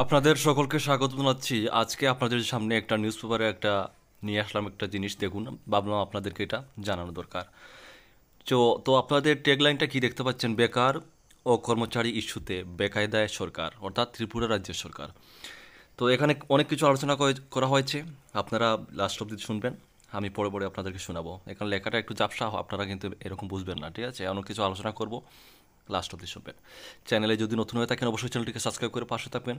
আপনাদের সকলকে স্বাগত জানাচ্ছি। আজকে আপনাদের সামনে একটা নিউজ পেপারে নিয়ে আসলাম একটা জিনিস। দেখুন, ভাবলাম আপনাদেরকে এটা জানানো দরকার। তো আপনাদের ট্যাগলাইনটা কি দেখতে পাচ্ছেন? বেকার ও কর্মচারী ইস্যুতে বেকায়দায় সরকার, অর্থাৎ ত্রিপুরা রাজ্যের সরকার। তো এখানে অনেক কিছু আলোচনা করা হয়েছে। আপনারা লাস্ট অব্দি শুনবেন, আমি পরে পরে আপনাদেরকে শোনাবো। এখানে লেখাটা একটু ঝাপসা, আপনারা কিন্তু এরকম বুঝবেন না, ঠিক আছে? অনেক কিছু আলোচনা করব, লাস্ট অব্দি শুনবেন। চ্যানেলে যদি নতুন হয়ে থাকেন অবশ্যই চ্যানেলটিকে সাবস্ক্রাইব করে পাশে থাকবেন,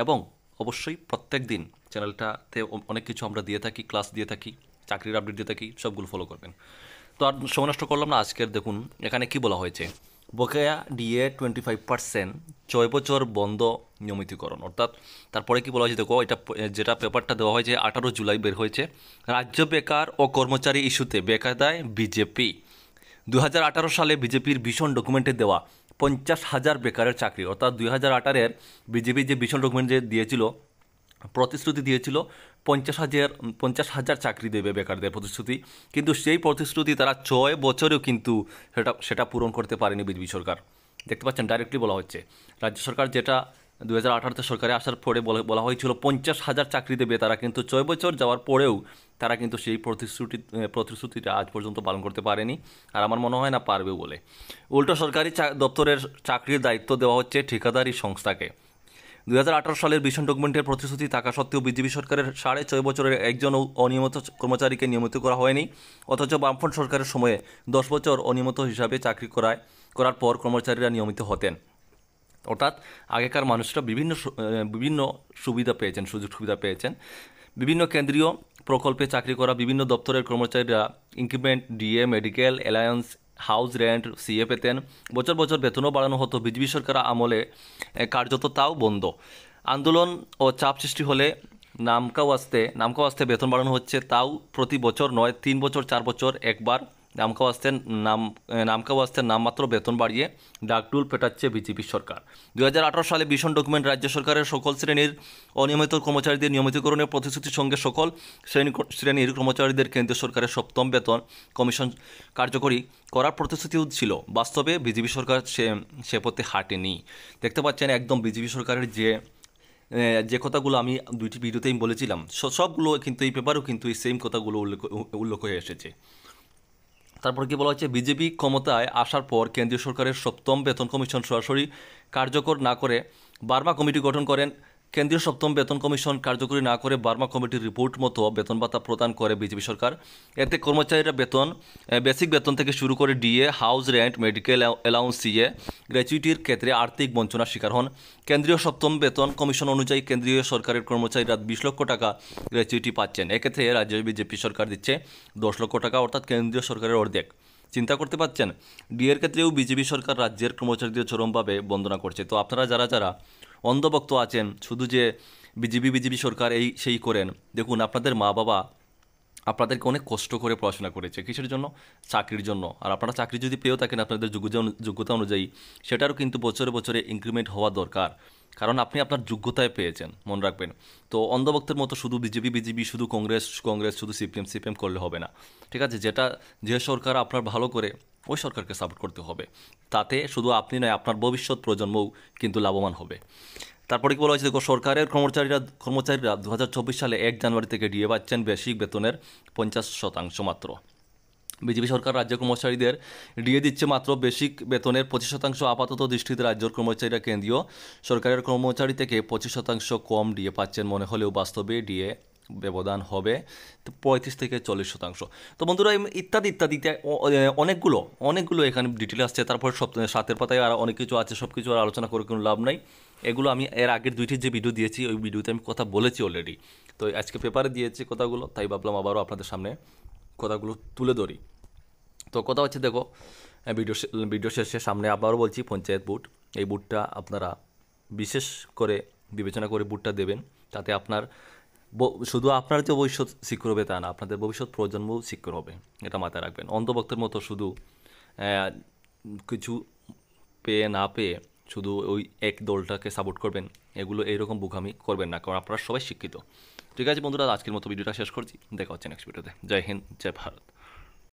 এবং অবশ্যই প্রত্যেক দিন চ্যানেলটাতে অনেক কিছু আমরা দিয়ে থাকি, ক্লাস দিয়ে থাকি, চাকরির আপডেট দিয়ে থাকি, সবগুলো ফলো করবেন। তো আর সময় নষ্ট করলাম না, আজকের দেখুন এখানে কি বলা হয়েছে। বকেয়া ডিএ 25%, 6 বছর বন্ধ নিয়মিতকরণ। অর্থাৎ তারপরে কি বলা হয়েছে দেখো, এটা যেটা পেপারটা দেওয়া হয়েছে 18 জুলাই বের হয়েছে। রাজ্য বেকার ও কর্মচারী ইস্যুতে বেকায়দায় বিজেপি। 2018 সালে বিজেপির ভীষণ ডকুমেন্টে দেওয়া 50,000 বেকারের চাকরি, অর্থাৎ 2018-এর বিজেপি যে ভীষণ ডকুমেন্ট যে দিয়েছিল, প্রতিশ্রুতি দিয়েছিল 50,000 চাকরি দেবে বেকারদের প্রতিশ্রুতি, কিন্তু সেই প্রতিশ্রুতি তারা 6 বছরেও কিন্তু সেটা পূরণ করতে পারেনি বিজেপি সরকার। দেখতে পাচ্ছেন, ডাইরেক্টলি বলা হচ্ছে রাজ্য সরকার যেটা 2018-তে সরকারে আসার পরে বলা হয়েছিল 50,000 চাকরি দেবে, তারা কিন্তু 6 বছর যাওয়ার পরেও তারা কিন্তু সেই প্রতিশ্রুতিটা আজ পর্যন্ত পালন করতে পারেনি, আর আমার মনে হয় না পারবে বলে। উল্টো সরকারি দপ্তরের চাকরির দায়িত্ব দেওয়া হচ্ছে ঠিকাদারি সংস্থাকে। 2018 সালের ভীষণ ডকুমেন্টের প্রতিশ্রুতি থাকা সত্ত্বেও বিজেপি সরকারের 6.5 বছরের একজন অনিয়মিত কর্মচারীকে নিয়মিত করা হয়নি, অথচ বামফ্রন্ট সরকারের সময়ে 10 বছর অনিয়মিত হিসাবে চাকরি করার পর কর্মচারীরা নিয়মিত হতেন। অর্থাৎ আগেকার মানুষরা বিভিন্ন সুবিধা পেয়েছেন, সুযোগ সুবিধা পেয়েছেন। বিভিন্ন কেন্দ্রীয় প্রকল্পে চাকরি করা বিভিন্ন দপ্তরের কর্মচারীরা increment, DA, medical alliance, house rent, CA পেতেন। বছর বছর বেতনও বাড়ানো হতো। বিজেপি সরকার আমলে কার্যত তাও বন্ধ। আন্দোলন ও চাপ সৃষ্টি হলে নামকা ওয়াস্তে বেতন বাড়ানো হচ্ছে, তাও প্রতি বছর নয়, 3 বছর 4 বছর একবার নামকা ওয়াস্তে নামমাত্র বেতন বাড়িয়ে ডাকডুল পেটাচ্ছে বিজেপি সরকার। 2018 সালে ভীষণ ডকুমেন্ট রাজ্য সরকারের সকল শ্রেণীর অনিয়মিত কর্মচারীদের নিয়মিতকরণের প্রতিশ্রুতির সঙ্গে সকল শ্রেণীর কর্মচারীদের কেন্দ্রীয় সরকারের 7ম বেতন কমিশন কার্যকরী করার প্রতিশ্রুতিও ছিল। বাস্তবে বিজেপি সরকার সে পথে হাঁটেনি। দেখতে পাচ্ছেন একদম বিজেপি সরকারের যে কথাগুলো আমি 2টি ভিডিওতেই বলেছিলাম, সবগুলো কিন্তু এই পেপারেও কিন্তু এই সেম কথাগুলো উল্লেখ হয়ে এসেছে। তারপর কি বলা হচ্ছে, বিজেপি ক্ষমতায় আসার পর কেন্দ্রীয় সরকারের 7ম বেতন কমিশন সরাসরি কার্যকর না করে বার্মা কমিটি গঠন করেন। কেন্দ্রীয় 7ম বেতন কমিশন কার্যকরী না করে বার্মা কমিটির রিপোর্ট মতো বেতন ভাতা প্রদান করে বিজেপি সরকার। এতে কর্মচারীরা বেসিক বেতন থেকে শুরু করে DA, house rent, medical allowance, CA, গ্র্যাচুইটির ক্ষেত্রে আর্থিক বঞ্চনার শিকার হন। কেন্দ্রীয় 7ম বেতন কমিশন অনুযায়ী কেন্দ্রীয় সরকারের কর্মচারীরা 20 লক্ষ টাকা গ্র্যাচুইটি পাচ্ছেন। এক্ষেত্রে রাজ্যের বিজেপি সরকার দিচ্ছে 10 লক্ষ টাকা, অর্থাৎ কেন্দ্রীয় সরকারের অর্ধেক। চিন্তা করতে পারছেন, ডিএর ক্ষেত্রেও বিজেপি সরকার রাজ্যের কর্মচারীদের চরমভাবে বন্দনা করছে। তো আপনারা যারা অন্ধভক্ত আছেন, শুধু যে বিজেপি সরকার সেই করেন, দেখুন আপনাদের মা বাবা আপনাদেরকে অনেক কষ্ট করে পড়াশোনা করেছে, কিসের জন্য? চাকরির জন্য। আর আপনারা চাকরি যদি পেয়েও থাকেন আপনাদের যোগ্যতা অনুযায়ী, সেটারও কিন্তু বছরে বছরে ইনক্রিমেন্ট হওয়া দরকার, কারণ আপনি আপনার যোগ্যতায় পেয়েছেন, মনে রাখবেন। তো অন্ধভক্তের মতো শুধু বিজেপি, শুধু কংগ্রেস, শুধু সিপিএম করলে হবে না, ঠিক আছে? যে সরকার আপনার ভালো করে, ওই সরকারকে সাপোর্ট করতে হবে। তাতে শুধু আপনি নয়, আপনার ভবিষ্যৎ প্রজন্মও কিন্তু লাভবান হবে। তারপরে কি বলা হয়েছে, দেখো, সরকারের কর্মচারীরা 2024 সালে 1 জানুয়ারি থেকে ডিএ পাচ্ছেন বেসিক বেতনের 50% মাত্র। বিজেপি সরকার রাজ্য কর্মচারীদের ডিএ দিচ্ছে মাত্র বেসিক বেতনের 25%। আপাতত দৃষ্টিতে রাজ্যের কর্মচারীরা কেন্দ্রীয় সরকারের কর্মচারী থেকে 25% কম ডিএ পাচ্ছেন মনে হলেও বাস্তবে ডিএ ব্যবধান হবে 35 থেকে 40%। তো বন্ধুরা, ইত্যাদি ইত্যাদিতে অনেকগুলো এখানে ডিটেল আসছে। তারপর 7 পাতায় আর অনেক কিছু আছে, সব কিছু আর আলোচনা করে কোনো লাভ নাই। এগুলো আমি এর আগের 2টি যে ভিডিও দিয়েছি, ওই ভিডিওতে আমি কথা বলেছি অলরেডি। তো আজকে পেপারে দিয়েছি কথাগুলো, তাই ভাবলাম আবারও আপনাদের সামনে কথাগুলো তুলে ধরি। তো কথা হচ্ছে, দেখো, ভিডিও শেষে সামনে আবারও বলছি, পঞ্চায়েত ভোট, এই ভোটটা আপনারা বিশেষ করে বিবেচনা করে ভোটটা দেবেন, তাতে শুধু আপনার যে ভবিষ্যৎ সিকিউর হবে তা না, আপনাদের ভবিষ্যৎ প্রজন্মও সিকিউর হবে, এটা মাথায় রাখবেন। অন্ধভক্তের মতো শুধু কিছু পেয়ে না পেয়ে শুধু ওই এক দলটাকে সাপোর্ট করবেন, এইরকম বোকামি করবেন না, কারণ আপনারা সবাই শিক্ষিত। ঠিক আছে বন্ধুরা, আজকের মতো ভিডিওটা শেষ করছি, দেখা হচ্ছে নেক্সট ভিডিওতে। জয় হিন্দ, জয় ভারত।